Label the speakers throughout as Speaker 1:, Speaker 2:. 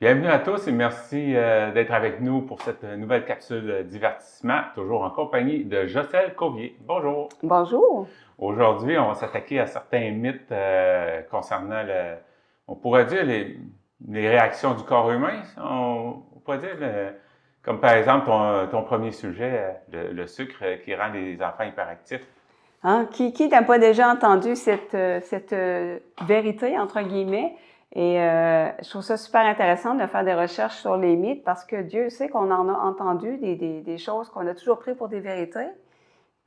Speaker 1: Bienvenue à tous et merci d'être avec nous pour cette nouvelle capsule divertissement, toujours en compagnie de Jocelyne Covier. Bonjour.
Speaker 2: Bonjour.
Speaker 1: Aujourd'hui, on va s'attaquer à certains mythes concernant, on pourrait dire, les réactions du corps humain. On pourrait dire, comme par exemple ton premier sujet, le sucre qui rend les enfants hyperactifs.
Speaker 2: Hein? Qui n'a pas déjà entendu cette vérité, entre guillemets? Et je trouve ça super intéressant de faire des recherches sur les mythes parce que Dieu sait qu'on en a entendu des choses qu'on a toujours pris pour des vérités.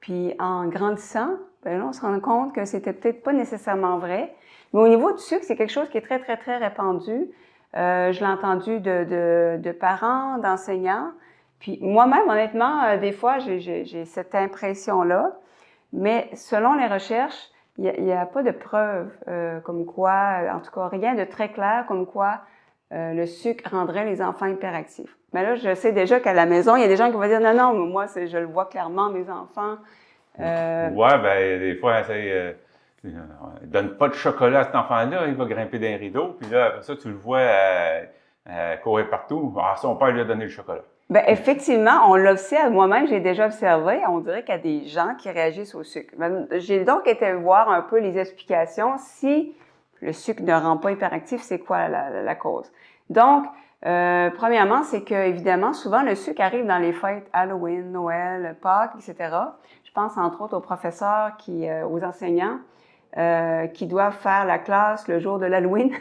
Speaker 2: Puis en grandissant, ben là, on se rend compte que c'était peut-être pas nécessairement vrai. Mais au niveau du sucre, c'est quelque chose qui est très, très, très répandu. Je l'ai entendu de parents, d'enseignants. Puis moi-même, honnêtement, des fois, j'ai cette impression-là. Mais selon les recherches, il n'y a pas de preuves comme quoi, en tout cas rien de très clair comme quoi le sucre rendrait les enfants hyperactifs. Mais là, je sais déjà qu'à la maison, il y a des gens qui vont dire non, non, mais moi, je le vois clairement, mes enfants.
Speaker 1: Ouais, ben des fois, donne pas de chocolat à cet enfant-là, il va grimper dans les rideaux, puis là, après ça, tu le vois courir partout. Ah, son père lui a donné le chocolat.
Speaker 2: Ben effectivement, on l'observe. Moi-même, j'ai déjà observé. On dirait qu'il y a des gens qui réagissent au sucre. J'ai donc été voir un peu les explications. Si le sucre ne rend pas hyperactif, c'est quoi la cause? Donc, premièrement, c'est que évidemment, souvent le sucre arrive dans les fêtes Halloween, Noël, Pâques, etc. Je pense entre autres aux professeurs aux enseignants qui doivent faire la classe le jour de l'Halloween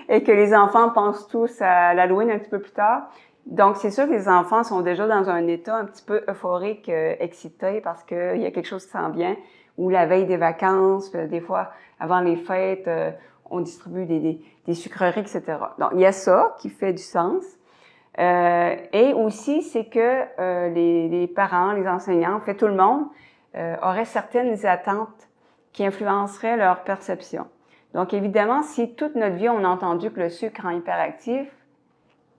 Speaker 2: et que les enfants pensent tous à l'Halloween un petit peu plus tard. Donc, c'est sûr que les enfants sont déjà dans un état un petit peu euphorique, excité parce qu'il y a quelque chose qui s'en vient. Ou la veille des vacances, des fois, avant les fêtes, on distribue des sucreries, etc. Donc, il y a ça qui fait du sens. Et aussi, c'est que les parents, les enseignants, en fait, tout le monde aurait certaines attentes qui influenceraient leur perception. Donc, évidemment, si toute notre vie, on a entendu que le sucre rend hyperactif,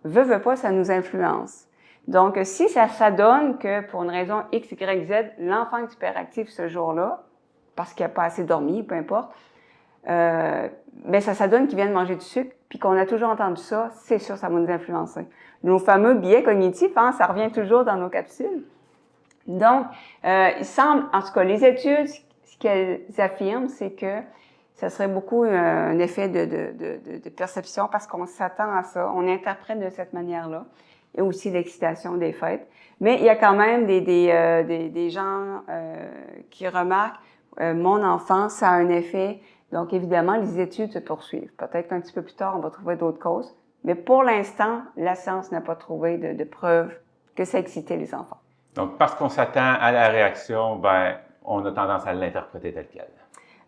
Speaker 2: veut pas, ça nous influence. Donc, si ça donne que pour une raison X, Y, Z, l'enfant est hyperactif ce jour-là, parce qu'il n'a pas assez dormi, peu importe, ben ça donne qu'il vient de manger du sucre, puis qu'on a toujours entendu ça, c'est sûr, ça va nous influencer. Nos fameux biais cognitifs, hein, ça revient toujours dans nos capsules. Donc, il semble, en tout cas, les études, ce qu'elles affirment, c'est que ça serait beaucoup un effet de perception parce qu'on s'attend à ça, on interprète de cette manière-là. Et aussi l'excitation des fêtes. Mais il y a quand même des gens qui remarquent mon enfant, ça a un effet. Donc, évidemment, les études se poursuivent. Peut-être qu'un petit peu plus tard, on va trouver d'autres causes. Mais pour l'instant, la science n'a pas trouvé de preuves que ça excitait les enfants.
Speaker 1: Donc, parce qu'on s'attend à la réaction, ben, on a tendance à l'interpréter telle qu'elle.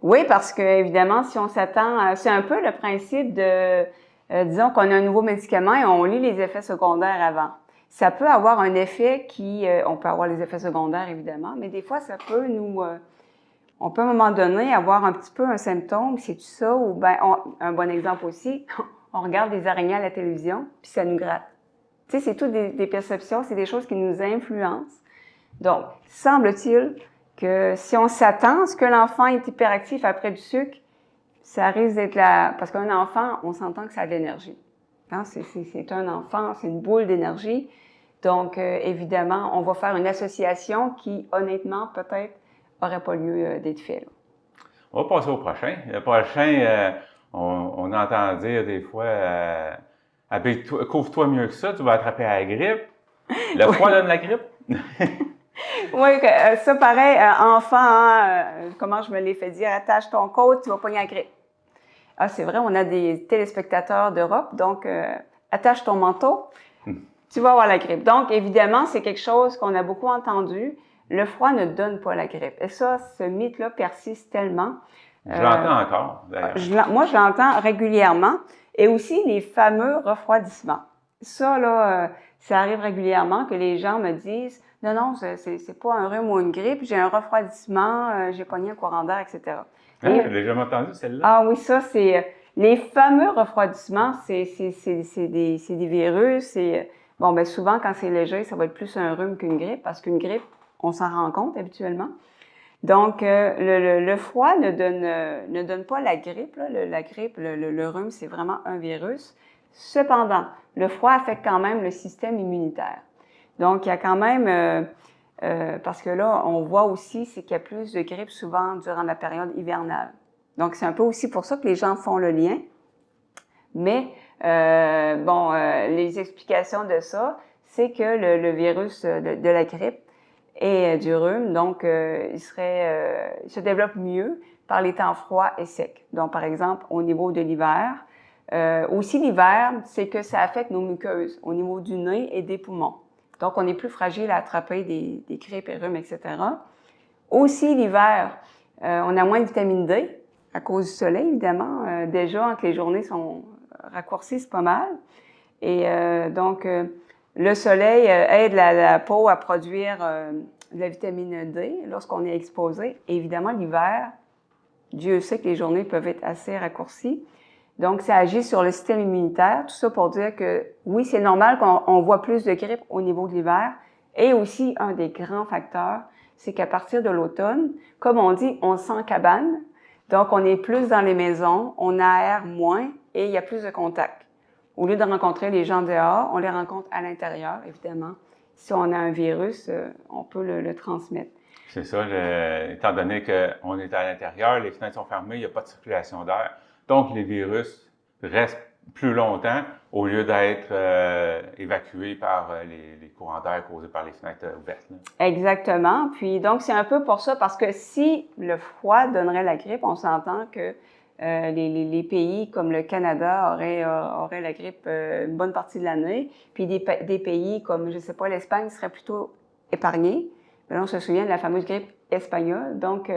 Speaker 2: Oui, parce que évidemment, si on s'attend, c'est un peu le principe de, disons qu'on a un nouveau médicament et on lit les effets secondaires avant. Ça peut avoir un effet on peut avoir les effets secondaires évidemment, mais des fois ça peut on peut à un moment donné avoir un petit peu un symptôme, c'est ça ou ben, un bon exemple aussi, on regarde des araignées à la télévision puis ça nous gratte. Tu sais, c'est tout des perceptions, c'est des choses qui nous influencent. Donc, semble-t-il que si on s'attend à ce que l'enfant est hyperactif après du sucre, ça risque d'être parce qu'un enfant, on s'entend que ça a de l'énergie. Hein? C'est un enfant, c'est une boule d'énergie. Donc, évidemment, on va faire une association qui, honnêtement, peut-être, n'aurait pas lieu d'être fait. Là.
Speaker 1: On va passer au prochain. Le prochain, on entend dire des fois, couvre-toi mieux que ça, tu vas attraper la grippe. Le froid donne la grippe.
Speaker 2: Oui, ça pareil, enfant, hein, comment je me l'ai fait dire, attache ton côte, tu vas pogner la grippe. Ah, c'est vrai, on a des téléspectateurs d'Europe, donc attache ton manteau, tu vas avoir la grippe. Donc, évidemment, c'est quelque chose qu'on a beaucoup entendu. Le froid ne donne pas la grippe. Et ça, ce mythe-là persiste tellement.
Speaker 1: Je l'entends encore, d'ailleurs.
Speaker 2: Moi, je l'entends régulièrement. Et aussi les fameux refroidissements. Ça, là, ça arrive régulièrement que les gens me disent « Non, non, c'est pas un rhume ou une grippe, j'ai un refroidissement, j'ai pogné un courant d'air, etc. »
Speaker 1: Hein, j'ai jamais entendu celle-là.
Speaker 2: Ah oui, ça, c'est... Les fameux refroidissements, c'est des virus. Bon, ben souvent, quand c'est léger, ça va être plus un rhume qu'une grippe, parce qu'une grippe, on s'en rend compte habituellement. Donc, le froid ne donne pas la grippe. Là. La grippe, le rhume, c'est vraiment un virus. Cependant, le froid affecte quand même le système immunitaire. Donc, il y a quand même, parce que là, on voit aussi, c'est qu'il y a plus de grippe souvent durant la période hivernale. Donc, c'est un peu aussi pour ça que les gens font le lien. Mais, les explications de ça, c'est que le virus de la grippe et du rhume, donc, il se développe mieux par les temps froids et secs. Donc, par exemple, au niveau de l'hiver. Aussi, l'hiver, c'est que ça affecte nos muqueuses au niveau du nez et des poumons. Donc, on est plus fragile à attraper des grippes et rhumes, etc. Aussi, l'hiver, on a moins de vitamine D à cause du soleil, évidemment. Déjà, quand les journées sont raccourcies, c'est pas mal. Et donc, le soleil aide la peau à produire de la vitamine D lorsqu'on est exposé. Et évidemment, l'hiver, Dieu sait que les journées peuvent être assez raccourcies. Donc, ça agit sur le système immunitaire. Tout ça pour dire que, oui, c'est normal qu'on voit plus de grippe au niveau de l'hiver. Et aussi, un des grands facteurs, c'est qu'à partir de l'automne, comme on dit, on sent cabane. Donc, on est plus dans les maisons, on aère moins et il y a plus de contacts. Au lieu de rencontrer les gens dehors, on les rencontre à l'intérieur, évidemment. Si on a un virus, on peut le transmettre.
Speaker 1: C'est ça, étant donné qu'on est à l'intérieur, les fenêtres sont fermées, il n'y a pas de circulation d'air. Donc, les virus restent plus longtemps au lieu d'être évacués par les courants d'air causés par les fenêtres ouvertes. Là.
Speaker 2: Exactement. Puis, donc, c'est un peu pour ça, parce que si le froid donnerait la grippe, on s'entend que les pays comme le Canada auraient la grippe une bonne partie de l'année, puis des pays comme, je ne sais pas, l'Espagne seraient plutôt épargnés. Mais là, on se souvient de la fameuse grippe espagnole. Donc,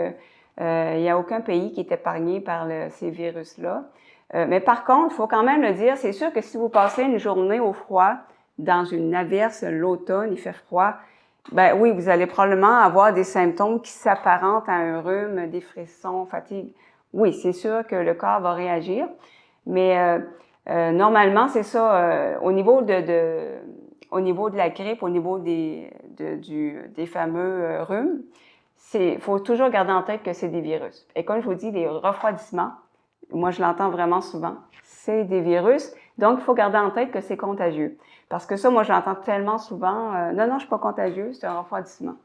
Speaker 2: il n'y a aucun pays qui est épargné par ces virus-là. Mais par contre, il faut quand même le dire, c'est sûr que si vous passez une journée au froid, dans une averse, l'automne, il fait froid, ben oui, vous allez probablement avoir des symptômes qui s'apparentent à un rhume, des frissons, fatigue. Oui, c'est sûr que le corps va réagir, mais normalement, c'est ça, au niveau de la grippe, au niveau des fameux rhumes, il faut toujours garder en tête que c'est des virus. Et comme je vous dis, les refroidissements, moi je l'entends vraiment souvent, c'est des virus. Donc, il faut garder en tête que c'est contagieux. Parce que ça, moi je l'entends tellement souvent, non, je ne suis pas contagieux, c'est un refroidissement.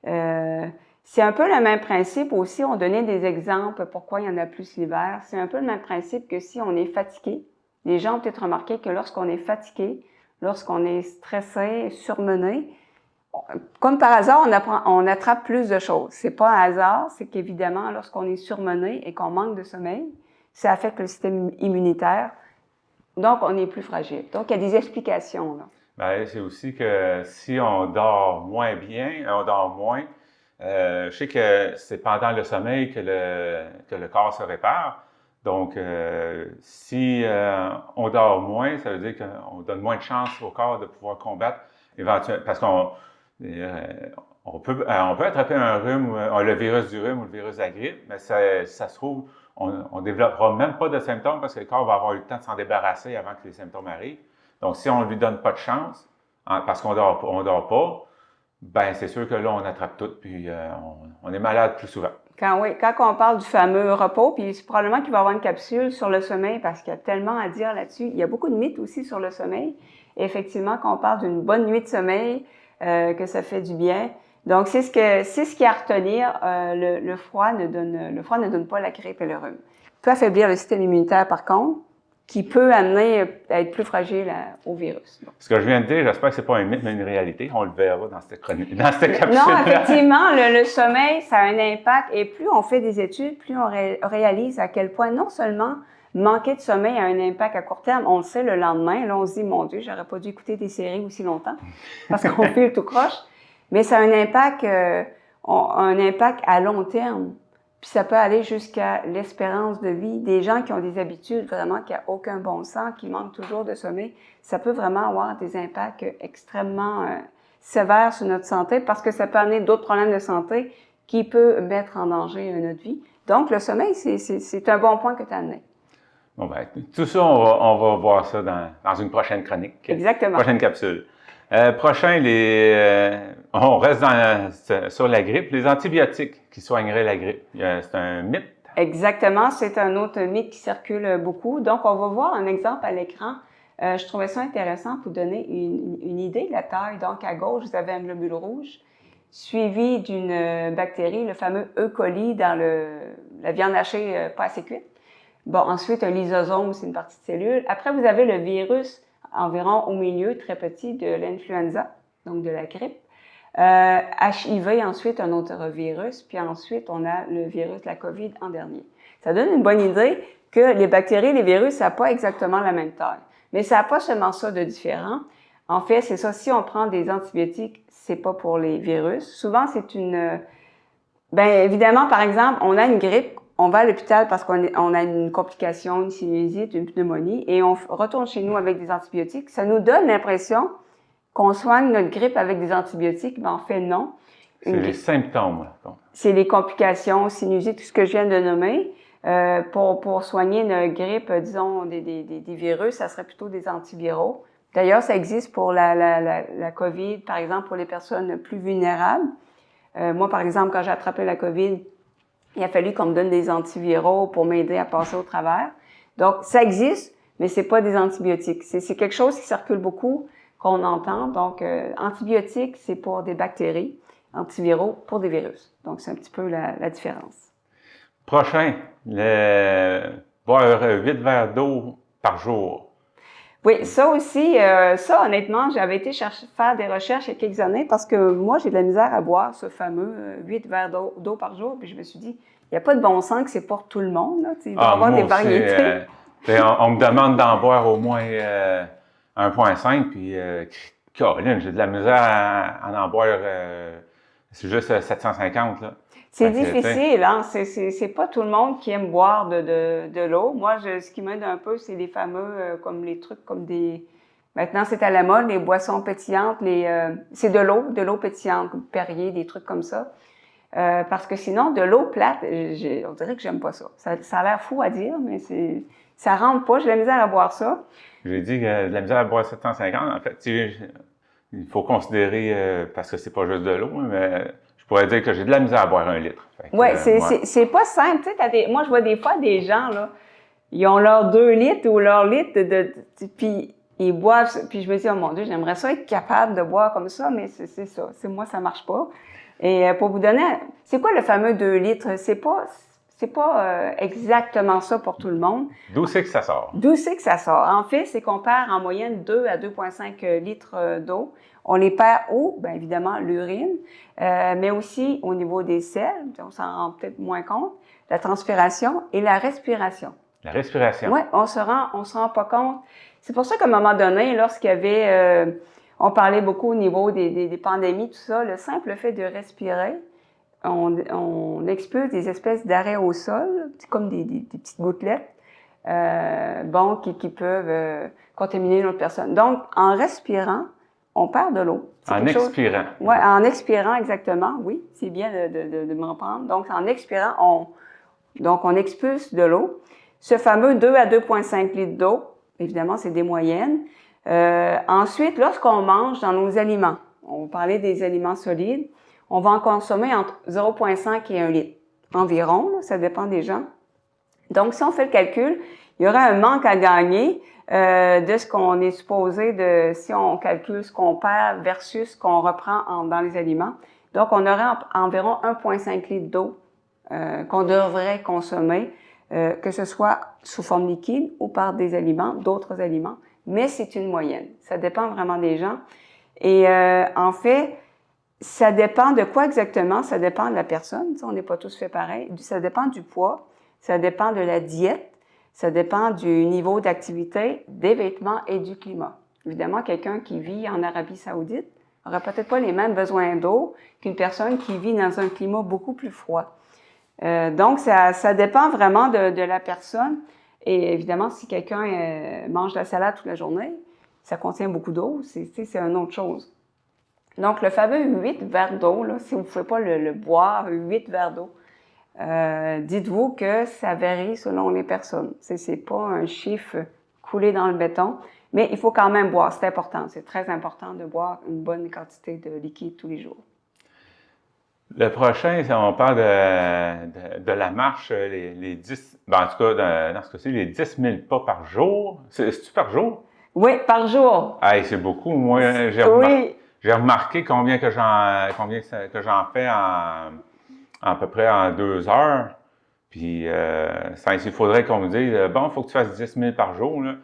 Speaker 2: C'est un peu le même principe aussi, on donnait des exemples pourquoi il y en a plus l'hiver. C'est un peu le même principe que si on est fatigué. Les gens ont peut-être remarqué que lorsqu'on est fatigué, lorsqu'on est stressé, surmené, comme par hasard, on attrape plus de choses. C'est pas un hasard, c'est qu'évidemment, lorsqu'on est surmené et qu'on manque de sommeil, ça affecte le système immunitaire. Donc, on est plus fragile. Donc, il y a des explications, là.
Speaker 1: Bien, c'est aussi que si on dort moins bien, on dort moins, je sais que c'est pendant le sommeil que le corps se répare. Donc, si on dort moins, ça veut dire qu'on donne moins de chance au corps de pouvoir combattre éventuellement, parce qu'on peut attraper un rhume, le virus du rhume ou le virus de la grippe, mais ça se trouve, on ne développera même pas de symptômes parce que le corps va avoir eu le temps de s'en débarrasser avant que les symptômes arrivent. Donc, si on ne lui donne pas de chance, parce qu'on dort pas, ben c'est sûr que là, on attrape tout, puis on est malade plus souvent.
Speaker 2: Quand on parle du fameux repos, puis c'est probablement qu'il va y avoir une capsule sur le sommeil parce qu'il y a tellement à dire là-dessus. Il y a beaucoup de mythes aussi sur le sommeil. Et effectivement, quand on parle d'une bonne nuit de sommeil, que ça fait du bien. Donc, c'est ce qu'il y a à retenir. Le froid ne donne pas la grippe et le rhume. Il peut affaiblir le système immunitaire, par contre, qui peut amener à être plus fragile au virus. Donc.
Speaker 1: Ce que je viens de dire, j'espère que c'est pas un mythe, mais une réalité. On le verra dans cette capsule.
Speaker 2: Non, effectivement, le sommeil, ça a un impact. Et plus on fait des études, plus on réalise à quel point, non seulement manquer de sommeil a un impact à court terme, on le sait le lendemain, là on se dit, mon Dieu, j'aurais pas dû écouter des séries aussi longtemps, parce qu'on file tout croche. Mais ça a un impact à long terme. Puis ça peut aller jusqu'à l'espérance de vie. Des gens qui ont des habitudes vraiment qui n'ont aucun bon sens, qui manquent toujours de sommeil, ça peut vraiment avoir des impacts extrêmement sévères sur notre santé parce que ça peut amener d'autres problèmes de santé qui peuvent mettre en danger notre vie. Donc, le sommeil, c'est un bon point que tu as amené.
Speaker 1: Bon, ben, tout ça, on va voir ça dans une prochaine chronique.
Speaker 2: Exactement.
Speaker 1: Prochaine capsule. On reste sur la grippe, les antibiotiques qui soigneraient la grippe. C'est un mythe.
Speaker 2: Exactement, c'est un autre mythe qui circule beaucoup. Donc, on va voir un exemple à l'écran Je trouvais ça intéressant pour donner une idée de la taille. Donc, à gauche, vous avez un globule rouge, suivi d'une bactérie, le fameux E. coli dans la viande hachée pas assez cuite. Bon, ensuite, un lysosome, c'est une partie de cellule. Après, vous avez le virus environ au milieu, très petit, de l'influenza, donc de la grippe. HIV, ensuite, un autre virus. Puis ensuite, on a le virus de la COVID en dernier. Ça donne une bonne idée que les bactéries, les virus, ça n'a pas exactement la même taille. Mais ça n'a pas seulement ça de différent. En fait, c'est ça, si on prend des antibiotiques, c'est pas pour les virus. Souvent, c'est bien évidemment, par exemple, on a une grippe, on va à l'hôpital parce qu'on a une complication, une sinusite, une pneumonie, et on retourne chez nous avec des antibiotiques. Ça nous donne l'impression qu'on soigne notre grippe avec des antibiotiques, mais en fait, non.
Speaker 1: C'est les symptômes.
Speaker 2: C'est les complications, sinusite, tout ce que je viens de nommer. Pour soigner une grippe, disons, des virus, ça serait plutôt des antiviraux. D'ailleurs, ça existe pour la COVID, par exemple, pour les personnes plus vulnérables. Moi, par exemple, quand j'ai attrapé la COVID, il a fallu qu'on me donne des antiviraux pour m'aider à passer au travers. Donc, ça existe, mais c'est pas des antibiotiques. C'est quelque chose qui circule beaucoup, qu'on entend. Donc, antibiotiques, c'est pour des bactéries, antiviraux pour des virus. Donc, c'est un petit peu la différence.
Speaker 1: Prochain, boire 8 verres d'eau par jour.
Speaker 2: Oui, ça aussi, ça honnêtement, j'avais été faire des recherches il y a quelques années parce que moi, j'ai de la misère à boire ce fameux 8 verres d'eau par jour. Puis je me suis dit, il n'y a pas de bon sens que c'est pour tout le monde. Là. Il doit y avoir des variétés.
Speaker 1: On me demande d'en boire au moins 1,5, puis Caroline, j'ai de la misère à en boire, c'est juste 750. Là.
Speaker 2: C'est difficile, hein? C'est pas tout le monde qui aime boire de l'eau. Moi, ce qui m'aide un peu, c'est les fameux, comme les trucs comme des... Maintenant, c'est à la mode, les boissons pétillantes, c'est de l'eau pétillante, comme Perrier, des trucs comme ça. Parce que sinon, de l'eau plate, on dirait que j'aime pas ça. Ça a l'air fou à dire, mais ça rentre pas. J'ai de la misère à boire ça.
Speaker 1: J'ai dit que de la misère à boire 750. En fait, il faut considérer, parce que c'est pas juste de l'eau, mais... Je pourrais dire que j'ai de la misère à boire 1 litre.
Speaker 2: Oui, c'est pas simple. Tu sais, moi, je vois des fois des gens, là, ils ont leur 2 litres ou leur litre puis ils boivent. Puis je me dis, oh mon Dieu, j'aimerais ça être capable de boire comme ça, mais c'est ça. Moi, ça marche pas. Et pour vous donner, c'est quoi le fameux 2 litres? C'est pas exactement ça pour tout le monde.
Speaker 1: D'où c'est que ça sort?
Speaker 2: D'où c'est que ça sort? En fait, c'est qu'on perd en moyenne 2 à 2,5 litres d'eau. On les perd où? Bien évidemment, l'urine, mais aussi au niveau des selles, on s'en rend peut-être moins compte, la transpiration et la respiration.
Speaker 1: La respiration?
Speaker 2: Oui, on se rend pas compte. C'est pour ça qu'à un moment donné, lorsqu'il y avait, on parlait beaucoup au niveau des pandémies, tout ça, le simple fait de respirer, on expulse des espèces d'arrêts au sol, comme des petites gouttelettes, qui peuvent contaminer l'autre personne. Donc, en respirant, on perd de l'eau.
Speaker 1: En expirant.
Speaker 2: Oui, en expirant, exactement. Oui, c'est bien de me reprendre. Donc, en expirant, on expulse de l'eau. Ce fameux 2 à 2,5 litres d'eau, évidemment, c'est des moyennes. Ensuite, lorsqu'on mange dans nos aliments, on parlait des aliments solides, on va en consommer entre 0,5 et 1 litre environ, là, ça dépend des gens. Donc, si on fait le calcul, il y aura un manque à gagner de ce qu'on est supposé si on calcule ce qu'on perd versus ce qu'on reprend dans les aliments. Donc, on aurait environ 1,5 litre d'eau qu'on devrait consommer, que ce soit sous forme liquide ou par des aliments, d'autres aliments, mais c'est une moyenne. Ça dépend vraiment des gens. Et en fait, ça dépend de quoi exactement? Ça dépend de la personne. On n'est pas tous fait pareil. Ça dépend du poids, ça dépend de la diète, ça dépend du niveau d'activité, des vêtements et du climat. Évidemment, quelqu'un qui vit en Arabie Saoudite n'aura peut-être pas les mêmes besoins d'eau qu'une personne qui vit dans un climat beaucoup plus froid. Donc, ça dépend vraiment de la personne. Et évidemment, si quelqu'un mange de la salade toute la journée, ça contient beaucoup d'eau, c'est une autre chose. Donc, le fameux 8 verres d'eau, là, si vous ne pouvez pas le boire, 8 verres d'eau, dites-vous que ça varie selon les personnes. C'est pas un chiffre coulé dans le béton, mais il faut quand même boire, c'est important. C'est très important de boire une bonne quantité de liquide tous les jours.
Speaker 1: Le prochain, on parle de la marche, les 10, en tout cas, dans ce cas-ci, les 10 000 pas par jour. C'est-tu par jour?
Speaker 2: Oui, par jour.
Speaker 1: Hey, c'est beaucoup. Moi,
Speaker 2: Oui.
Speaker 1: j'ai remarqué que j'en fais à peu près en 2 heures. Puis, il faudrait qu'on me dise, bon, il faut que tu fasses 10 000 par jour, là.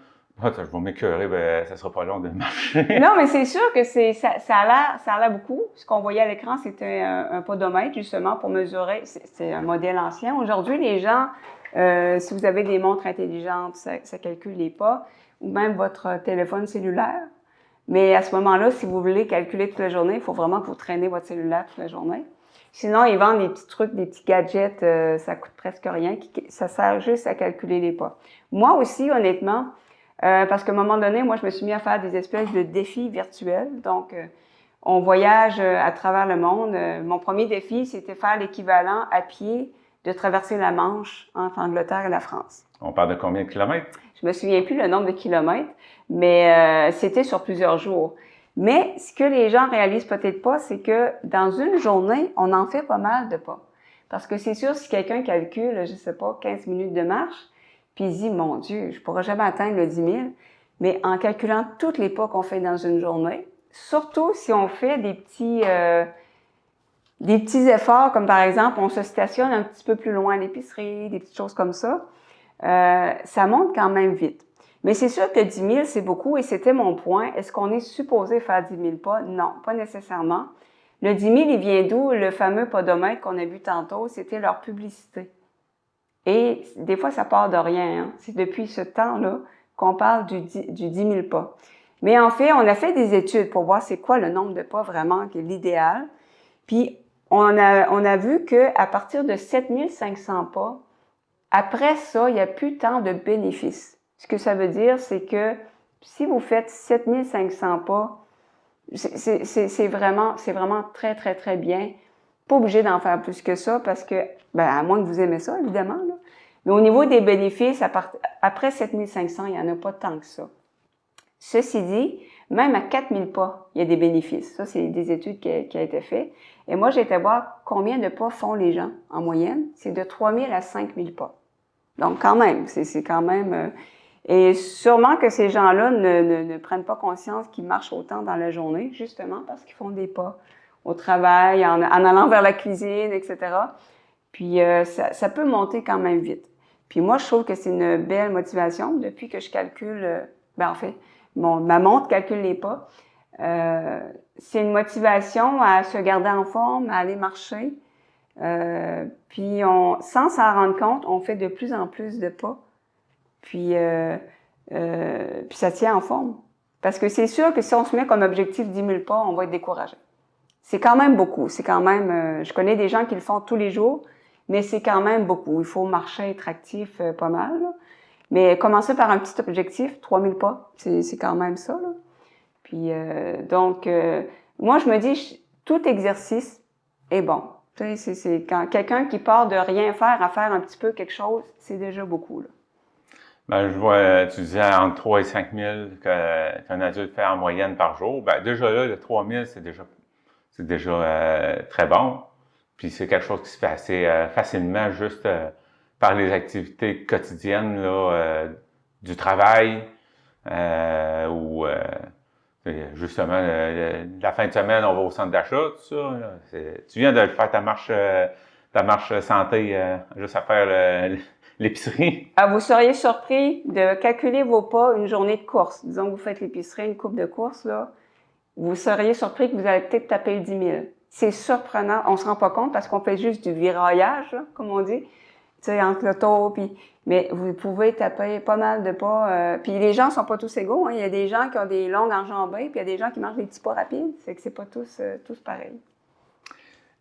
Speaker 1: Ah, je vais m'écœurer, ben, ça sera pas long de marcher.
Speaker 2: Non, mais c'est sûr que ça a l'air beaucoup. Ce qu'on voyait à l'écran, c'était un podomètre, justement, pour mesurer. C'est un modèle ancien. Aujourd'hui, les gens, si vous avez des montres intelligentes, ça calcule les pas, ou même votre téléphone cellulaire. Mais à ce moment-là, si vous voulez calculer toute la journée, il faut vraiment que vous traînez votre cellulaire toute la journée. Sinon, ils vendent des petits trucs, des petits gadgets, ça coûte presque rien, ça sert juste à calculer les pas. Moi aussi, honnêtement, parce qu'à un moment donné, moi, je me suis mis à faire des espèces de défis virtuels. Donc, on voyage à travers le monde. Mon premier défi, c'était faire l'équivalent à pied de traverser la Manche entre l'Angleterre et la France.
Speaker 1: On parle de combien de kilomètres?
Speaker 2: Je me souviens plus le nombre de kilomètres, mais c'était sur plusieurs jours. Mais ce que les gens réalisent peut-être pas, c'est que dans une journée, on en fait pas mal de pas. Parce que c'est sûr, si quelqu'un calcule, je sais pas, 15 minutes de marche, puis il dit, mon Dieu, je pourrais jamais atteindre le 10 000, mais en calculant tous les pas qu'on fait dans une journée, surtout si on fait des petits efforts, comme par exemple, on se stationne un petit peu plus loin à l'épicerie, des petites choses comme ça, ça monte quand même vite. Mais c'est sûr que 10 000, c'est beaucoup et c'était mon point. Est-ce qu'on est supposé faire 10 000 pas? Non, pas nécessairement. Le 10 000, il vient d'où? Le fameux podomètre qu'on a vu tantôt, c'était leur publicité. Et des fois, ça part de rien. Hein. C'est depuis ce temps-là qu'on parle du 10 000 pas. Mais en fait, on a fait des études pour voir c'est quoi le nombre de pas vraiment qui est l'idéal. Puis, on a vu qu'à partir de 7 500 pas, après ça, il n'y a plus tant de bénéfices. Ce que ça veut dire, c'est que si vous faites 7 500 pas, c'est vraiment très, très, très bien. Pas obligé d'en faire plus que ça parce que, ben, à moins que vous aimez ça, évidemment. Là. Mais au niveau des bénéfices, après 7 500, il n'y en a pas tant que ça. Ceci dit, même à 4 000 pas, il y a des bénéfices. Ça, c'est des études qui ont été faites. Et moi, j'ai été voir combien de pas font les gens en moyenne. C'est de 3 000 à 5 000 pas. Donc, quand même, c'est quand même... et sûrement que ces gens-là ne prennent pas conscience qu'ils marchent autant dans la journée, justement parce qu'ils font des pas au travail, en allant vers la cuisine, etc. Puis, ça peut monter quand même vite. Puis moi, je trouve que c'est une belle motivation. Depuis que je calcule, en fait, ma montre calcule les pas. C'est une motivation à se garder en forme, à aller marcher. Puis, sans s'en rendre compte, on fait de plus en plus de pas. Puis ça tient en forme. Parce que c'est sûr que si on se met comme objectif 10 000 pas, on va être découragé. C'est quand même beaucoup. C'est quand même... je connais des gens qui le font tous les jours, mais c'est quand même beaucoup. Il faut marcher, être actif pas mal. Là. Mais commencer par un petit objectif, 3 000 pas, c'est quand même ça. Là. Puis donc, moi, je me dis, tout exercice est bon. C'est quand quelqu'un qui part de rien faire à faire un petit peu quelque chose, c'est déjà beaucoup. Là.
Speaker 1: Ben, je vois, tu disais entre 3 et 5 000 qu'un adulte fait en moyenne par jour. Ben, déjà là, le 3 000, c'est déjà très bon. Puis c'est quelque chose qui se fait assez facilement juste par les activités quotidiennes là, du travail ou justement la fin de semaine, on va au centre d'achat, tout ça. Là. Tu viens de faire ta marche santé juste à faire l'épicerie.
Speaker 2: Ah, vous seriez surpris de calculer vos pas une journée de course. Disons que vous faites l'épicerie, une coupe de course, là. Vous seriez surpris que vous allez peut-être taper le 10 000. C'est surprenant. On se rend pas compte parce qu'on fait juste du viraillage, là, comme on dit. Tu sais, entre l'auto, puis... Mais vous pouvez taper pas mal de pas. Puis les gens sont pas tous égaux. Hein. Il y a des gens qui ont des longues enjambées, puis il y a des gens qui marchent des petits pas rapides. C'est que c'est pas tous pareil.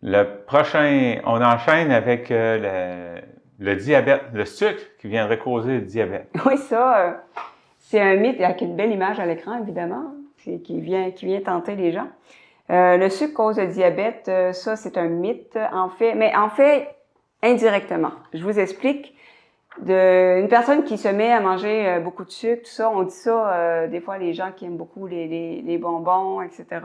Speaker 1: Le prochain, on enchaîne avec le diabète, le sucre qui viendrait causer le diabète.
Speaker 2: Oui, ça, c'est un mythe avec une belle image à l'écran, évidemment, qui vient tenter les gens. Le sucre cause le diabète, ça, c'est un mythe, en fait, mais en fait, indirectement. Je vous explique. Une personne qui se met à manger beaucoup de sucre, tout ça, on dit ça, des fois, les gens qui aiment beaucoup les bonbons, etc.,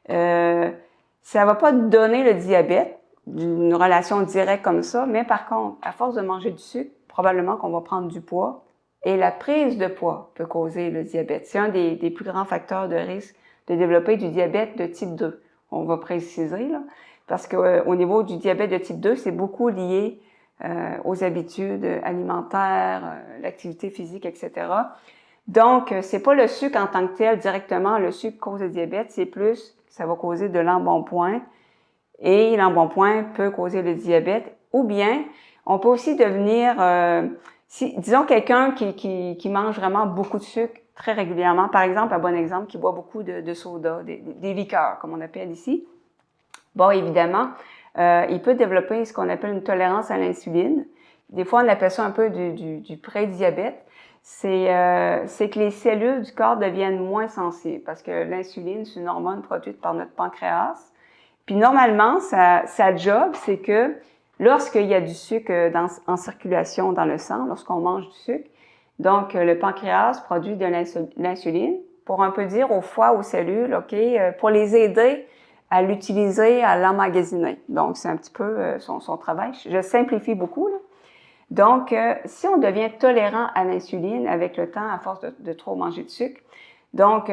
Speaker 2: ça va pas donner le diabète, d'une relation directe comme ça, mais par contre, à force de manger du sucre, probablement qu'on va prendre du poids et la prise de poids peut causer le diabète. C'est un des plus grands facteurs de risque de développer du diabète de type 2. On va préciser, là, parce qu'au niveau du diabète de type 2, c'est beaucoup lié aux habitudes alimentaires, l'activité physique, etc. Donc, c'est pas le sucre en tant que tel directement, le sucre cause le diabète, c'est plus, ça va causer de l'embonpoint, et l'embonpoint peut causer le diabète, ou bien, on peut aussi devenir, disons quelqu'un qui mange vraiment beaucoup de sucre très régulièrement, par exemple, un bon exemple, qui boit beaucoup de soda, des liqueurs, comme on appelle ici. Bon, évidemment, il peut développer ce qu'on appelle une tolérance à l'insuline. Des fois, on appelle ça un peu du prédiabète. C'est que les cellules du corps deviennent moins sensibles parce que l'insuline, c'est une hormone produite par notre pancréas. Puis normalement, sa job, c'est que lorsqu'il y a du sucre en circulation dans le sang, lorsqu'on mange du sucre, donc le pancréas produit de l'insuline pour un peu dire au foie, aux cellules, OK, pour les aider à l'utiliser, à l'emmagasiner. Donc, c'est un petit peu son travail. Je simplifie beaucoup, là. Donc, si on devient tolérant à l'insuline avec le temps, à force de trop manger de sucre, donc,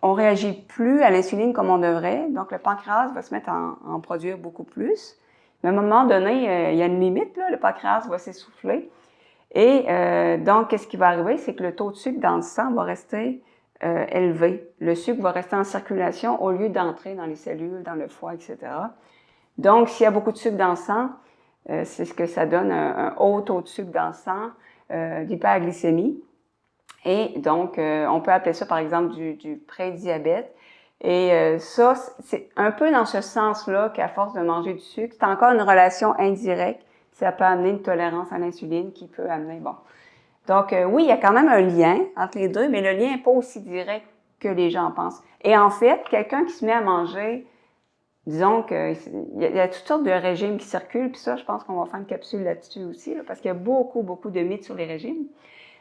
Speaker 2: on réagit plus à l'insuline comme on devrait. Donc, le pancréas va se mettre à en produire beaucoup plus. Mais à un moment donné, il y a une limite, là, le pancréas va s'essouffler. Et donc, qu'est-ce qui va arriver? C'est que le taux de sucre dans le sang va rester élevé. Le sucre va rester en circulation au lieu d'entrer dans les cellules, dans le foie, etc. Donc, s'il y a beaucoup de sucre dans le sang, c'est ce que ça donne, un haut taux de sucre dans le sang, d'hyperglycémie. Et donc, on peut appeler ça, par exemple, du prédiabète. Et ça, c'est un peu dans ce sens-là qu'à force de manger du sucre, c'est encore une relation indirecte. Ça peut amener une tolérance à l'insuline qui peut amener, bon. Donc, oui, il y a quand même un lien entre les deux, mais le lien n'est pas aussi direct que les gens pensent. Et en fait, quelqu'un qui se met à manger, disons qu'il y a toutes sortes de régimes qui circulent, puis ça, je pense qu'on va faire une capsule là-dessus aussi, là, parce qu'il y a beaucoup, beaucoup de mythes sur les régimes.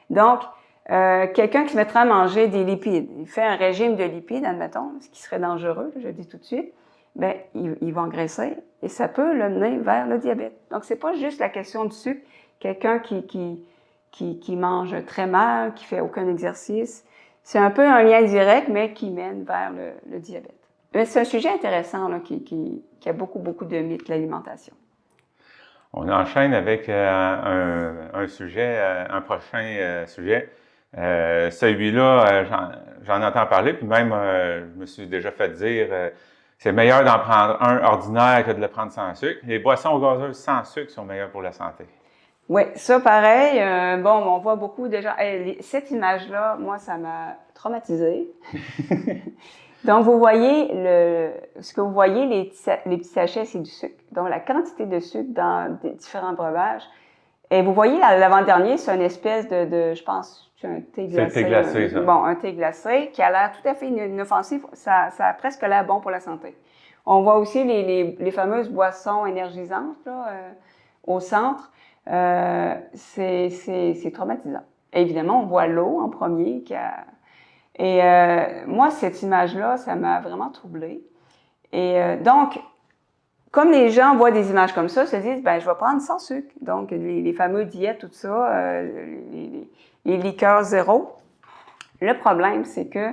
Speaker 2: Donc, quelqu'un qui se mettrait à manger des lipides, il fait un régime de lipides, admettons, ce qui serait dangereux, je le dis tout de suite, bien, il va engraisser et ça peut le mener vers le diabète. Donc, c'est pas juste la question du sucre. Quelqu'un qui mange très mal, qui fait aucun exercice, c'est un peu un lien direct, mais qui mène vers le diabète. Mais c'est un sujet intéressant là, qui a beaucoup, beaucoup de mythes, l'alimentation.
Speaker 1: On enchaîne avec un sujet, un prochain sujet. Celui-là, j'en entends parler, puis même, je me suis déjà fait dire, c'est meilleur d'en prendre un ordinaire que de le prendre sans sucre. Les boissons gazeuses sans sucre sont meilleures pour la santé.
Speaker 2: Oui, ça pareil. Bon, on voit beaucoup déjà. Cette image-là, moi, ça m'a traumatisée. Donc, vous voyez, ce que vous voyez, les petits sachets, c'est du sucre. Donc, la quantité de sucre dans des différents breuvages. Et vous voyez, l'avant-dernier, c'est une espèce de je pense, c'est un thé glacé.
Speaker 1: C'est le thé glacé, ça.
Speaker 2: Bon, un thé glacé qui a l'air tout à fait inoffensif. Ça a presque l'air bon pour la santé. On voit aussi les fameuses boissons énergisantes, là, au centre. C'est traumatisant. Et évidemment, on voit l'eau en premier Et moi, cette image-là, ça m'a vraiment troublée. Et donc, comme les gens voient des images comme ça, se disent, ben, je vais prendre sans sucre. Donc, les fameux diètes, tout ça, les liqueurs zéro. Le problème, c'est que,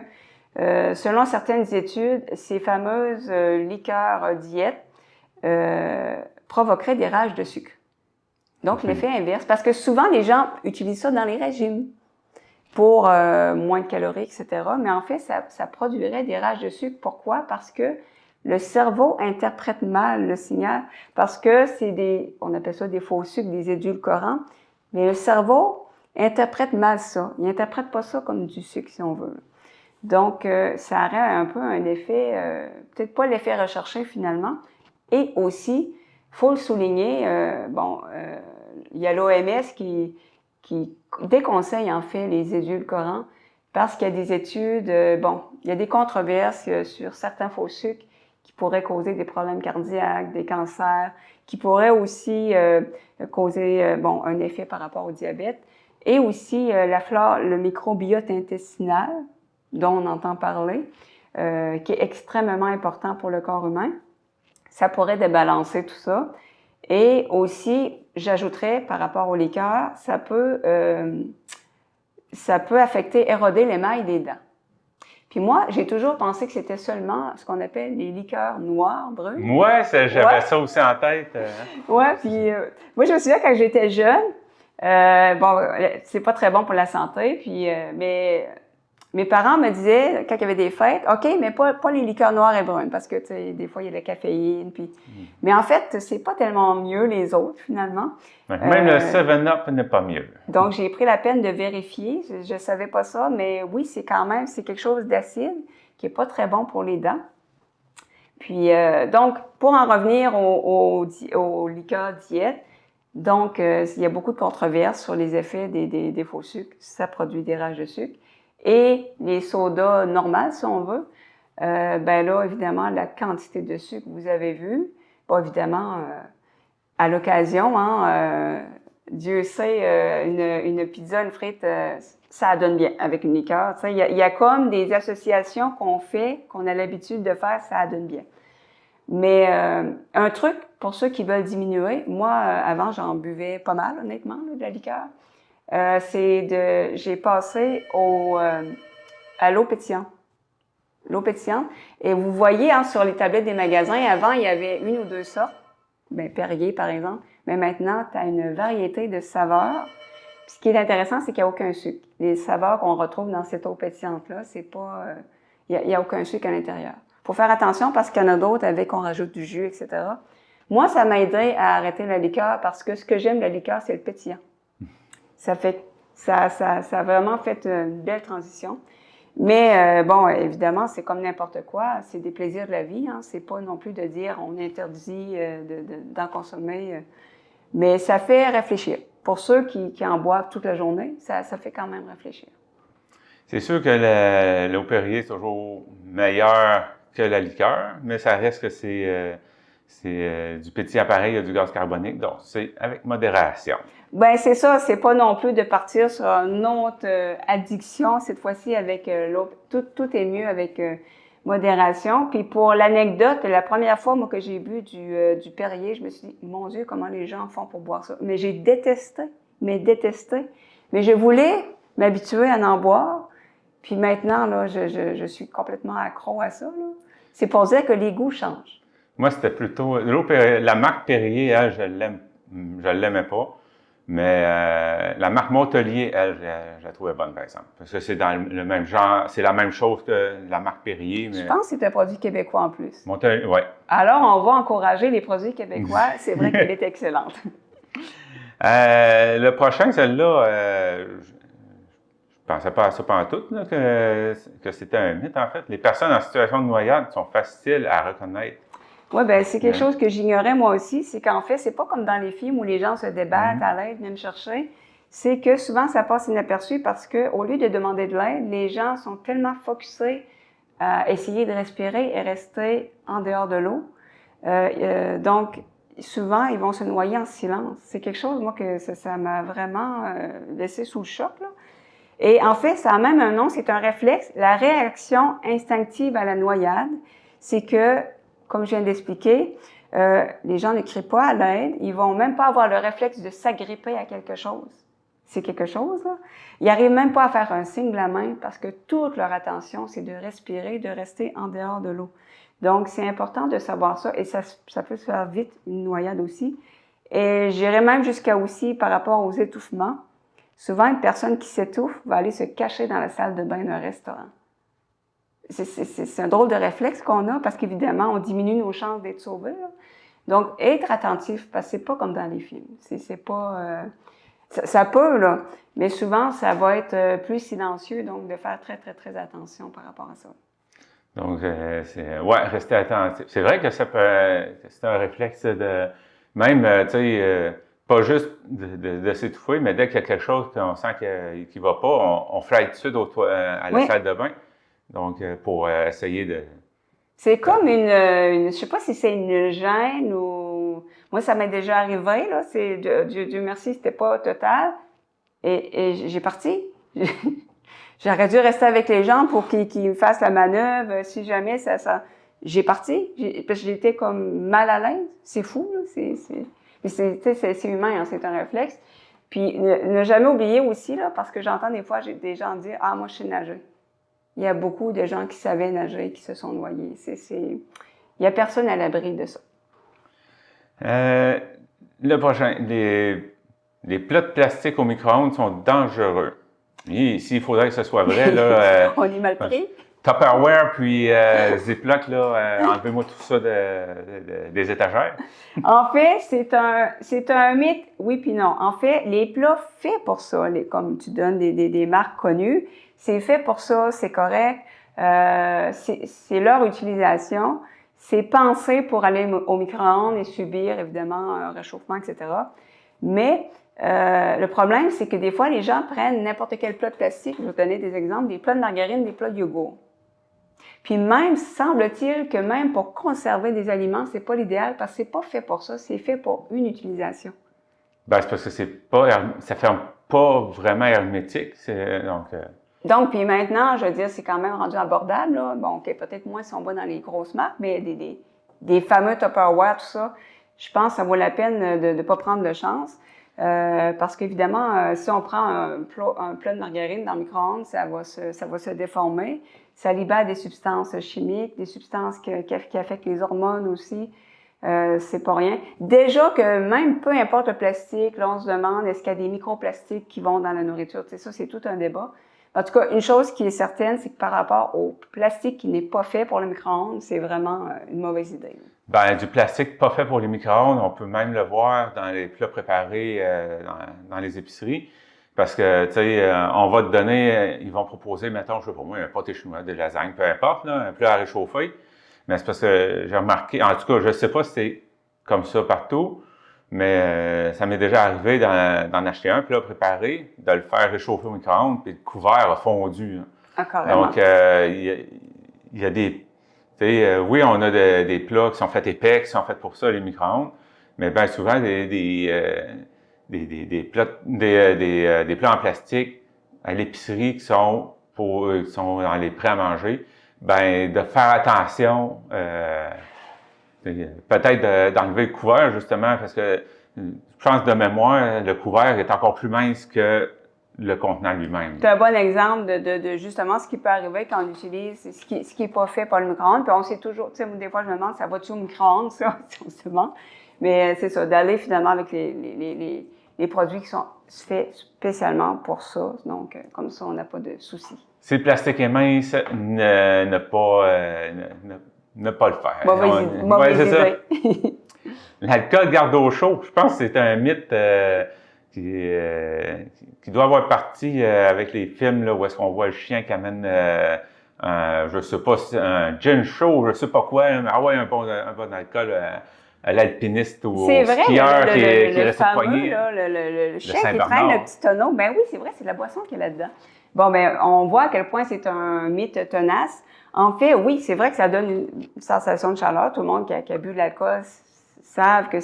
Speaker 2: selon certaines études, ces fameuses liqueurs diètes provoqueraient des rages de sucre. Donc, l'effet inverse. Parce que souvent, les gens utilisent ça dans les régimes pour moins de calories, etc. Mais en fait, ça produirait des rages de sucre. Pourquoi? Parce que le cerveau interprète mal le signal. Parce que c'est on appelle ça des faux sucres, des édulcorants. Mais le cerveau interprète mal ça. Il interprète pas ça comme du sucre, si on veut. Donc, ça aurait un peu un effet, peut-être pas l'effet recherché finalement. Et aussi, faut le souligner, il y a l'OMS qui déconseille en fait les édulcorants parce qu'il y a des études, il y a des controverses sur certains faux sucres qui pourraient causer des problèmes cardiaques, des cancers, qui pourraient aussi causer un effet par rapport au diabète. Et aussi la flore, le microbiote intestinal, dont on entend parler, qui est extrêmement important pour le corps humain. Ça pourrait débalancer tout ça. Et aussi, j'ajouterais, par rapport aux liqueurs, ça peut ça peut affecter, éroder l'émail des dents. Puis moi, j'ai toujours pensé que c'était seulement ce qu'on appelle les liqueurs noires, brunes.
Speaker 1: Moi, j'avais ça aussi en tête.
Speaker 2: Ouais, puis moi, je me souviens quand j'étais jeune, bon, c'est pas très bon pour la santé, puis mais mes parents me disaient, quand il y avait des fêtes, OK, mais pas les liqueurs noires et brunes, parce que, tu sais, des fois, il y a de la caféine, puis... Mais en fait, c'est pas tellement mieux les autres, finalement.
Speaker 1: Même le 7-Up n'est pas mieux.
Speaker 2: Donc, j'ai pris la peine de vérifier. Je savais pas ça, mais oui, c'est quelque chose d'acide qui est pas très bon pour les dents. Puis, donc, pour en revenir aux liqueurs diète, donc, il y a beaucoup de controverses sur les effets des faux sucres. Ça produit des rages de sucre. Et les sodas normales, si on veut, ben là, évidemment, la quantité de sucre, vous avez vu. Bon, évidemment, à l'occasion, hein, Dieu sait, une pizza, une frite, ça donne bien avec une liqueur. Il y a comme des associations qu'on fait, qu'on a l'habitude de faire, ça donne bien. Mais un truc pour ceux qui veulent diminuer, moi, avant, j'en buvais pas mal, honnêtement, là, de la liqueur. J'ai passé à l'eau pétillante. L'eau pétillante. Et vous voyez, hein, sur les tablettes des magasins, avant, il y avait une ou deux sortes. Ben, Perrier, par exemple. Mais maintenant, tu as une variété de saveurs. Puis, ce qui est intéressant, c'est qu'il n'y a aucun sucre. Les saveurs qu'on retrouve dans cette eau pétillante-là, c'est pas... il n'y a aucun sucre à l'intérieur. Il faut faire attention parce qu'il y en a d'autres avec on rajoute du jus, etc. Moi, ça m'a aidé à arrêter la liqueur parce que ce que j'aime de la liqueur, c'est le pétillant. Ça a vraiment fait une belle transition. Mais bon, évidemment, c'est comme n'importe quoi, c'est des plaisirs de la vie. Hein. C'est pas non plus de dire on interdit d'en consommer. Mais ça fait réfléchir. Pour ceux qui en boivent toute la journée, ça fait quand même réfléchir.
Speaker 1: C'est sûr que l'eau Perrier est toujours meilleur que la liqueur, mais ça reste que c'est du petit appareil, il y a du gaz carbonique, donc c'est avec modération.
Speaker 2: Ben c'est ça, c'est pas non plus de partir sur une autre addiction, cette fois-ci avec l'eau. Tout est mieux avec modération. Puis pour l'anecdote, la première fois, moi, que j'ai bu du Perrier, je me suis dit, mon Dieu, comment les gens font pour boire ça? Mais j'ai détesté. Mais je voulais m'habituer à en boire. Puis maintenant, là, je suis complètement accro à ça, là. C'est pour dire que les goûts changent.
Speaker 1: Moi, c'était plutôt... la marque Perrier, elle, je l'aimais pas. Mais la marque Montelier, elle, je la trouvais bonne, par exemple. Parce que c'est dans le même genre, c'est la même chose que la marque Perrier. Mais...
Speaker 2: Je pense que c'est un produit québécois en plus.
Speaker 1: Montelier, oui.
Speaker 2: Alors, on va encourager les produits québécois. C'est vrai qu'elle est excellente.
Speaker 1: Le prochain, celle-là, je pensais pas à ça pendant tout, là, que c'était un mythe, en fait. Les personnes en situation de noyade sont faciles à reconnaître.
Speaker 2: Oui, bien, c'est quelque chose que j'ignorais moi aussi. C'est qu'en fait, c'est pas comme dans les films où les gens se débattent à l'aide, viennent me chercher. C'est que souvent, ça passe inaperçu parce que au lieu de demander de l'aide, les gens sont tellement focusés à essayer de respirer et rester en dehors de l'eau. Donc, souvent, ils vont se noyer en silence. C'est quelque chose, moi, que ça m'a vraiment laissé sous le choc, là. Et en fait, ça a même un nom, c'est un réflexe. La réaction instinctive à la noyade, c'est que, comme je viens d'expliquer, les gens ne crient pas à l'aide. Ils vont même pas avoir le réflexe de s'agripper à quelque chose. C'est quelque chose, là. Ils n'arrivent même pas à faire un signe de la main parce que toute leur attention, c'est de respirer, de rester en dehors de l'eau. Donc, c'est important de savoir ça et ça peut se faire vite, une noyade aussi. Et j'irais même jusqu'à aussi, par rapport aux étouffements, souvent, une personne qui s'étouffe va aller se cacher dans la salle de bain d'un restaurant. C'est un drôle de réflexe qu'on a parce qu'évidemment, on diminue nos chances d'être sauvés, là. Donc, être attentif, parce que c'est pas comme dans les films. C'est pas... ça peut, là, mais souvent, ça va être plus silencieux, donc de faire très, très, très attention par rapport à ça.
Speaker 1: Donc, rester attentif. C'est vrai que c'est un réflexe de... Même, tu sais... pas juste de s'étouffer, mais dès qu'il y a quelque chose qu'on sent qu'il ne va pas, on flatte tout de suite à la salle de bain. Donc, pour essayer de...
Speaker 2: C'est comme je sais pas si c'est une gêne ou... Moi, ça m'est déjà arrivé, là. Dieu merci, c'était pas total. Et j'ai parti. J'aurais dû rester avec les gens pour qu'ils me fassent la manœuvre. Si jamais j'ai parti. Parce que j'étais comme mal à l'aise. C'est fou, là. Mais c'est humain, hein, c'est un réflexe. Puis ne jamais oublier aussi, là, parce que j'entends des fois des gens dire « Ah, moi, je sais nager ». Il y a beaucoup de gens qui savaient nager, qui se sont noyés. Il n'y a personne à l'abri de ça.
Speaker 1: Le prochain, les plats de plastique au micro-ondes sont dangereux. S'il faudrait que ce soit vrai, là...
Speaker 2: On est mal pris.
Speaker 1: Tupperware puis Ziploc, là, enlevez-moi tout ça des étagères.
Speaker 2: En fait, c'est un mythe, oui puis non. En fait, les plats faits pour ça, comme tu donnes des marques connues, c'est fait pour ça, c'est correct. C'est leur utilisation. C'est pensé pour aller au micro-ondes et subir, évidemment, un réchauffement, etc. Mais le problème, c'est que des fois, les gens prennent n'importe quel plat de plastique. Je vais vous donner des exemples, des plats de margarine, des plats de yogourt. Puis même, semble-t-il que même pour conserver des aliments, c'est pas l'idéal parce que c'est pas fait pour ça, c'est fait pour une utilisation.
Speaker 1: Ben, c'est parce que ça ferme pas vraiment hermétique.
Speaker 2: Donc, puis maintenant, je veux dire, c'est quand même rendu abordable, là. Bon, OK, peut-être moins si on va dans les grosses marques, mais des fameux Tupperware, tout ça, je pense que ça vaut la peine de ne pas prendre de chance. Parce qu'évidemment, si on prend un plat de margarine dans le micro-ondes, ça va se déformer. Ça libère des substances chimiques, des substances qui affectent les hormones aussi. C'est pas rien. Déjà que même peu importe le plastique, là, on se demande est-ce qu'il y a des microplastiques qui vont dans la nourriture. Tu sais, ça, c'est tout un débat. En tout cas, une chose qui est certaine, c'est que par rapport au plastique qui n'est pas fait pour le micro-ondes, c'est vraiment une mauvaise idée.
Speaker 1: Ben, du plastique pas fait pour les micro-ondes, on peut même le voir dans les plats préparés dans les épiceries. Parce que, tu sais, on va te donner, ils vont proposer, mettons, je sais pas moi, un pâté chinois, des lasagnes, peu importe, là, un plat à réchauffer. Mais c'est parce que j'ai remarqué, en tout cas, je sais pas si c'est comme ça partout, mais ça m'est déjà arrivé d'en acheter un plat préparé, de le faire réchauffer au micro-ondes, puis le couvert a fondu. Hein.
Speaker 2: Ah, carrément.
Speaker 1: Donc, il y a des... oui, on a des plats qui sont faits épais, qui sont faits pour ça, les micro-ondes, mais bien souvent, des plats en plastique à l'épicerie qui sont dans les prêts à manger, ben de faire attention, peut-être d'enlever le couvert, justement, parce que je pense de mémoire, le couvert est encore plus mince que le contenant lui-même.
Speaker 2: C'est un bon exemple de justement ce qui peut arriver quand on utilise ce qui est pas fait par le micro-ondes. Puis on sait toujours, tu sais, des fois je me demande, ça va-tu au micro-ondes, ça? On se demande. Mais c'est ça, d'aller finalement avec les produits qui sont faits spécialement pour ça. Donc, comme ça, on n'a pas de soucis.
Speaker 1: Si le plastique est mince, ne pas le faire.
Speaker 2: Mauvaise idée.
Speaker 1: L'alcool garde au chaud. Je pense que c'est un mythe qui doit avoir parti avec les films là, où est-ce qu'on voit le chien qui amène je sais pas, un gin show, je sais pas quoi, mais ah ouais, un bon alcool à l'alpiniste ou au skieur qui est resté poigné.
Speaker 2: Le chien qui traîne le petit tonneau. Ben oui, c'est vrai, c'est la boisson qui est là-dedans. Bon, ben on voit à quel point c'est un mythe tenace. En fait, oui, c'est vrai que ça donne une sensation de chaleur. Tout le monde qui a bu de l'alcool savent que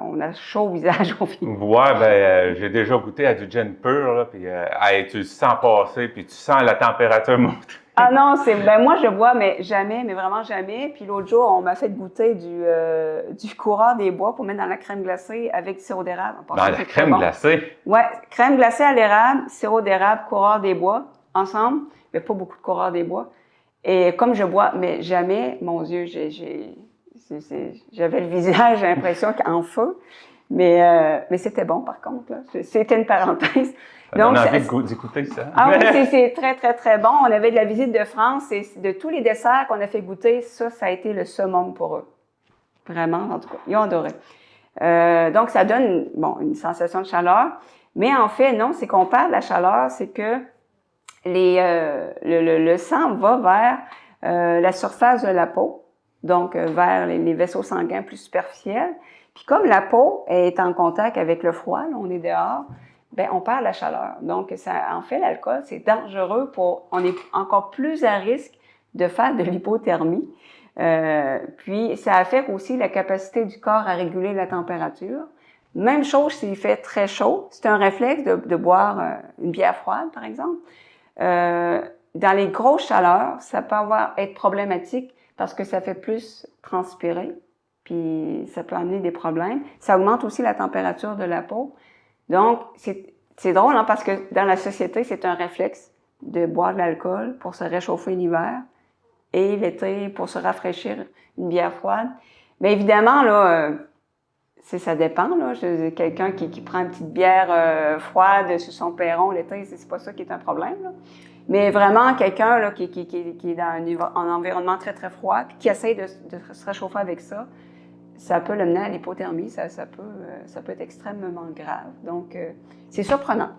Speaker 2: on a chaud au visage au final.
Speaker 1: Ouais, ben j'ai déjà goûté à du gin pur, là, puis tu le sens passer, puis tu sens la température monter.
Speaker 2: Ah non, moi je bois, mais jamais, mais vraiment jamais. Puis l'autre jour, on m'a fait goûter du coureur des bois pour mettre dans la crème glacée avec du sirop d'érable.
Speaker 1: Dans la crème glacée?
Speaker 2: Ouais, crème glacée à l'érable, sirop d'érable, coureur des bois, ensemble. Mais pas beaucoup de coureur des bois. Et comme je bois, mais jamais, mon Dieu, j'avais le visage, j'ai l'impression qu'en feu. Mais c'était bon, par contre, là. C'était une parenthèse.
Speaker 1: Ça donne envie d'écouter ça.
Speaker 2: Ah oui, c'est très, très, très bon. On avait de la visite de France et de tous les desserts qu'on a fait goûter, ça a été le summum pour eux. Vraiment, en tout cas, ils ont adoré. Donc, ça donne, une sensation de chaleur. Mais en fait, non, c'est qu'on perd de la chaleur, c'est que le sang va vers la surface de la peau, donc vers les vaisseaux sanguins plus superficiels. Puis comme la peau est en contact avec le froid, là, on est dehors, ben on perd la chaleur. Donc, en fait, l'alcool, c'est dangereux on est encore plus à risque de faire de l'hypothermie. Puis, ça affecte aussi la capacité du corps à réguler la température. Même chose s'il fait très chaud. C'est un réflexe de boire une bière froide, par exemple. Dans les grosses chaleurs, ça peut être problématique parce que ça fait plus transpirer. Puis, ça peut amener des problèmes. Ça augmente aussi la température de la peau. Donc, c'est drôle, hein, parce que dans la société, c'est un réflexe de boire de l'alcool pour se réchauffer l'hiver et l'été pour se rafraîchir une bière froide. Mais évidemment, là, ça dépend, là. Quelqu'un qui prend une petite bière froide sur son perron l'été, c'est pas ça qui est un problème, là. Mais vraiment, quelqu'un là, qui est dans un environnement très, très froid, puis qui essaie de se réchauffer avec ça peut l'amener à l'hypothermie. Ça peut être extrêmement grave. Donc, c'est surprenant.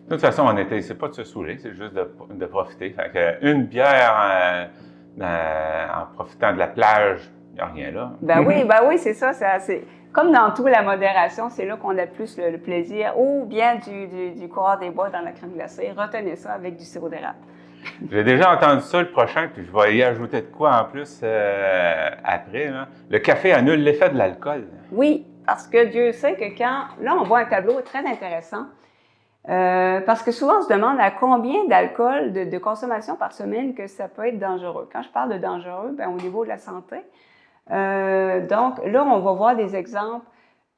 Speaker 1: De toute façon, en été, c'est pas de se saouler, c'est juste de profiter. Fait que une bière en profitant de la plage, il n'y a rien là.
Speaker 2: Ben oui, c'est ça. C'est comme dans tout, la modération, c'est là qu'on a plus le plaisir. Ou bien du coureur des bois dans la crème glacée. Retenez ça avec du sirop d'érable.
Speaker 1: J'ai déjà entendu ça le prochain, puis je vais y ajouter de quoi en plus après. Là. Le café annule l'effet de l'alcool.
Speaker 2: Oui, parce que Dieu sait que là, on voit un tableau très intéressant. Parce que souvent, on se demande à combien d'alcool, de consommation par semaine que ça peut être dangereux. Quand je parle de dangereux, bien, au niveau de la santé. Donc, là, on va voir des exemples.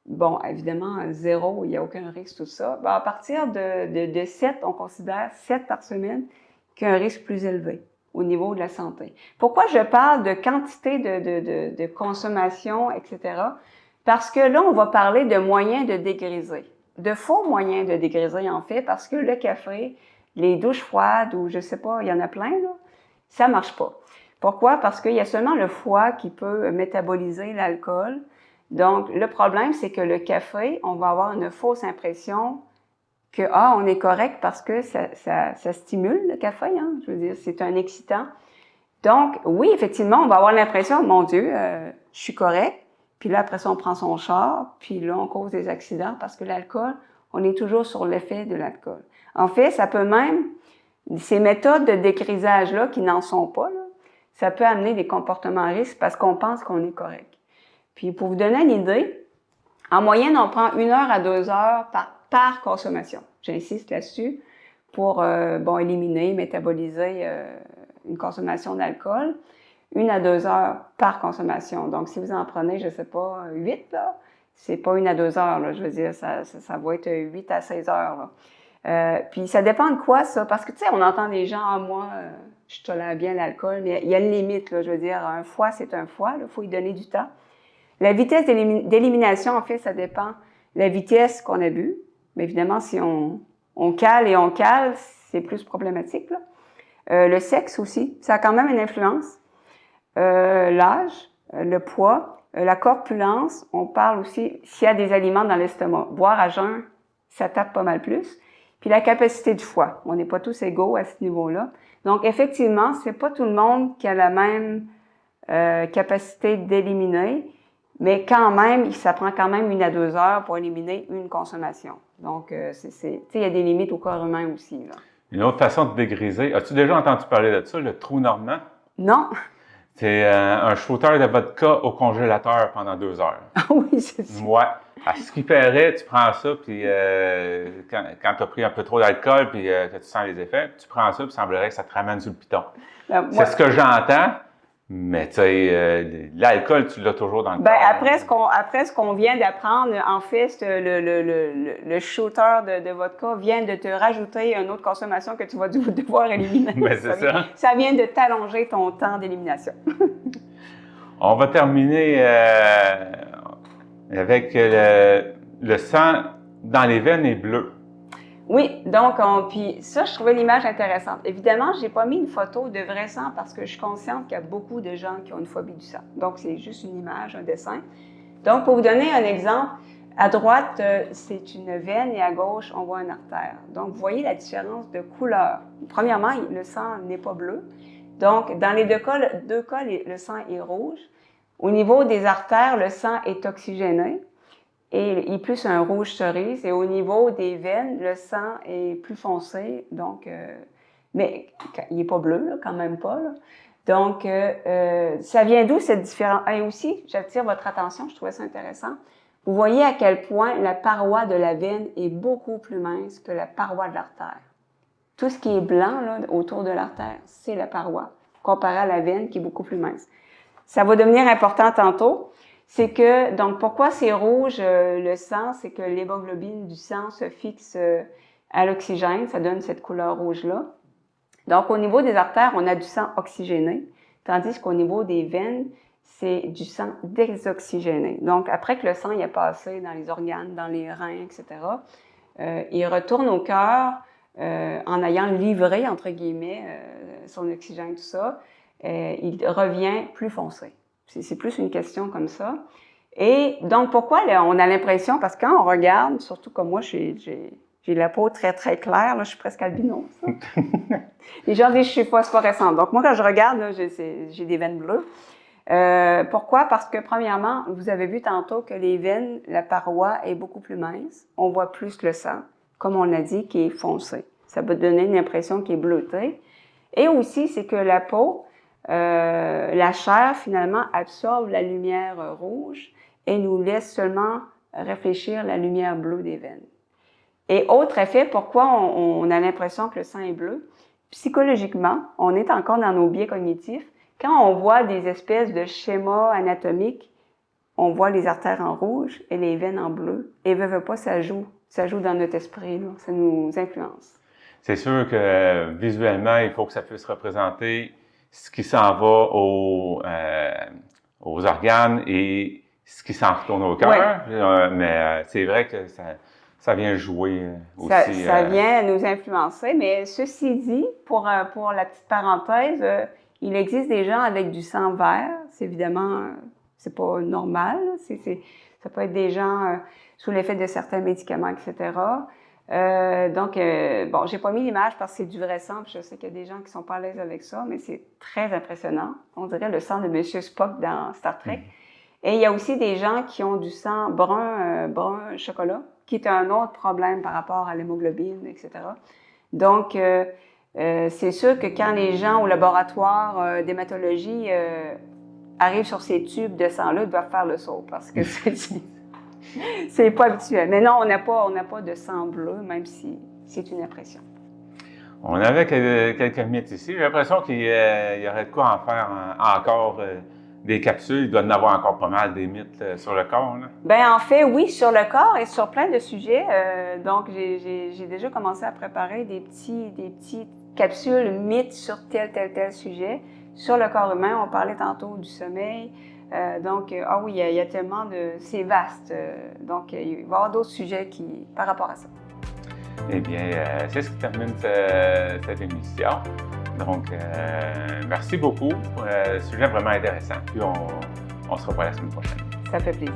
Speaker 2: Bon, évidemment, 0, il n'y a aucun risque, tout ça. Ben, à partir de 7, on considère 7 par semaine qu'il y a un risque plus élevé au niveau de la santé. Pourquoi je parle de quantité de consommation, etc.? Parce que là, on va parler de moyens de dégriser. De faux moyens de dégriser, en fait, parce que le café, les douches froides, ou je sais pas, il y en a plein, là, ça marche pas. Pourquoi? Parce qu'il y a seulement le foie qui peut métaboliser l'alcool. Donc, le problème, c'est que le café, on va avoir une fausse impression que, on est correct parce que ça stimule le café, hein, je veux dire, c'est un excitant. Donc, oui, effectivement, on va avoir l'impression, mon Dieu, je suis correct. Puis là, après ça, on prend son char, puis là, on cause des accidents parce que l'alcool, on est toujours sur l'effet de l'alcool. En fait, ça peut même, ces méthodes de dégrisage-là, qui n'en sont pas, là, ça peut amener des comportements à risque parce qu'on pense qu'on est correct. Puis, pour vous donner une idée, en moyenne, on prend 1 heure à 2 heures par consommation. J'insiste là-dessus pour, éliminer, métaboliser une consommation d'alcool. 1 à 2 heures par consommation. Donc, si vous en prenez, je ne sais pas, 8, là, c'est pas 1 à 2 heures, là, je veux dire, ça va être 8 à 16 heures, là. Puis, ça dépend de quoi, ça? Parce que, tu sais, on entend des gens, moi, je tolère bien l'alcool, mais il y a une limite, là, je veux dire, un foie, c'est un foie, il faut y donner du temps. La vitesse d'élimination, en fait, ça dépend de la vitesse qu'on a bu. Mais évidemment, si on cale et on cale, c'est plus problématique, là. Le sexe aussi, ça a quand même une influence. L'âge, le poids, la corpulence, on parle aussi s'il y a des aliments dans l'estomac. Boire à jeun, ça tape pas mal plus. Puis la capacité du foie, on n'est pas tous égaux à ce niveau-là. Donc effectivement, c'est pas tout le monde qui a la même capacité d'éliminer, mais quand même, ça prend quand même 1 à 2 heures pour éliminer une consommation. Donc, il y a des limites au corps humain aussi, là.
Speaker 1: Une autre façon de dégriser, as-tu déjà entendu parler de ça, le trou normand?
Speaker 2: Non.
Speaker 1: C'est un shooter de vodka au congélateur pendant 2 heures.
Speaker 2: Ah oui, c'est ça.
Speaker 1: Ouais. À ce qui paraît, tu prends ça, puis quand tu as pris un peu trop d'alcool, puis que tu sens les effets, tu prends ça, puis il semblerait que ça te ramène sur le piton. C'est ce que j'entends, mais tu sais, l'alcool, tu l'as toujours dans le corps.
Speaker 2: Après ce qu'on vient d'apprendre, en fait, le shooter de vodka vient de te rajouter une autre consommation que tu vas devoir éliminer.
Speaker 1: Mais c'est ça.
Speaker 2: Ça vient de t'allonger ton temps d'élimination.
Speaker 1: On va terminer avec le sang dans les veines est bleu.
Speaker 2: Oui, donc, puis ça, je trouvais l'image intéressante. Évidemment, je n'ai pas mis une photo de vrai sang parce que je suis consciente qu'il y a beaucoup de gens qui ont une phobie du sang. Donc, c'est juste une image, un dessin. Donc, pour vous donner un exemple, à droite, c'est une veine et à gauche, on voit une artère. Donc, vous voyez la différence de couleur. Premièrement, le sang n'est pas bleu. Donc, dans les deux cas, le sang est rouge. Au niveau des artères, le sang est oxygéné. Et il est plus un rouge cerise. Et au niveau des veines, le sang est plus foncé, donc, mais il n'est pas bleu, là, quand même pas, là. Donc, ça vient d'où cette différence? Et aussi, j'attire votre attention, je trouvais ça intéressant. Vous voyez à quel point la paroi de la veine est beaucoup plus mince que la paroi de l'artère. Tout ce qui est blanc là, autour de l'artère, c'est la paroi, comparé à la veine qui est beaucoup plus mince. Ça va devenir important tantôt. c'est que, donc pourquoi c'est rouge le sang? C'est que l'hémoglobine du sang se fixe à l'oxygène, ça donne cette couleur rouge-là. Donc au niveau des artères, on a du sang oxygéné, tandis qu'au niveau des veines, c'est du sang désoxygéné. Donc après que le sang y a passé dans les organes, dans les reins, etc., il retourne au cœur en ayant livré, entre guillemets, son oxygène, tout ça, il revient plus foncé. C'est plus une question comme ça. Et donc, pourquoi là, on a l'impression, parce que quand on regarde, surtout comme moi, j'ai la peau très, très claire, là, je suis presque albino, ça. Les gens disent que je suis phosphorescente. Donc, moi, quand je regarde, là, j'ai des veines bleues. Pourquoi? Parce que, premièrement, vous avez vu tantôt que les veines, la paroi est beaucoup plus mince. On voit plus le sang, comme on l'a dit, qui est foncé. Ça peut donner une impression qui est bleutée. Et aussi, c'est que la peau, la chair, finalement, absorbe la lumière rouge et nous laisse seulement réfléchir la lumière bleue des veines. Et autre effet, pourquoi on a l'impression que le sang est bleu? Psychologiquement, on est encore dans nos biais cognitifs. Quand on voit des espèces de schémas anatomiques, on voit les artères en rouge et les veines en bleu. Et veut pas, ça joue dans notre esprit, là. Ça nous influence.
Speaker 1: C'est sûr que visuellement, il faut que ça puisse représenter ce qui s'en va aux organes et ce qui s'en retourne au cœur. Ouais. Mais c'est vrai que ça vient jouer aussi.
Speaker 2: Ça vient nous influencer, mais ceci dit, pour la petite parenthèse, il existe des gens avec du sang vert. C'est évidemment, c'est pas normal. Ça peut être des gens sous l'effet de certains médicaments, etc. Bon, j'ai pas mis l'image parce que c'est du vrai sang, puis je sais qu'il y a des gens qui sont pas à l'aise avec ça, mais c'est très impressionnant. On dirait le sang de Monsieur Spock dans Star Trek. Et il y a aussi des gens qui ont du sang brun chocolat, qui est un autre problème par rapport à l'hémoglobine, etc. Donc, c'est sûr que quand les gens au laboratoire d'hématologie arrivent sur ces tubes de sang-là, ils doivent faire le saut parce que c'est pas habituel. Mais non, on n'a pas de sang bleu, même si c'est une impression.
Speaker 1: On avait quelques mythes ici. J'ai l'impression qu'il y aurait de quoi en faire encore des capsules. Il doit y en avoir encore pas mal des mythes sur le corps, là.
Speaker 2: Bien, en fait, oui, sur le corps et sur plein de sujets. Donc, j'ai déjà commencé à préparer des petites capsules mythes sur tel sujet. Sur le corps humain, on parlait tantôt du sommeil. Ah oui, il y a tellement de... C'est vaste. Donc, il va y avoir d'autres sujets par rapport à ça.
Speaker 1: Eh bien, c'est ce qui termine cette émission. Donc, merci beaucoup. Sujet vraiment intéressant. Puis, on se revoit la semaine prochaine.
Speaker 2: Ça fait plaisir.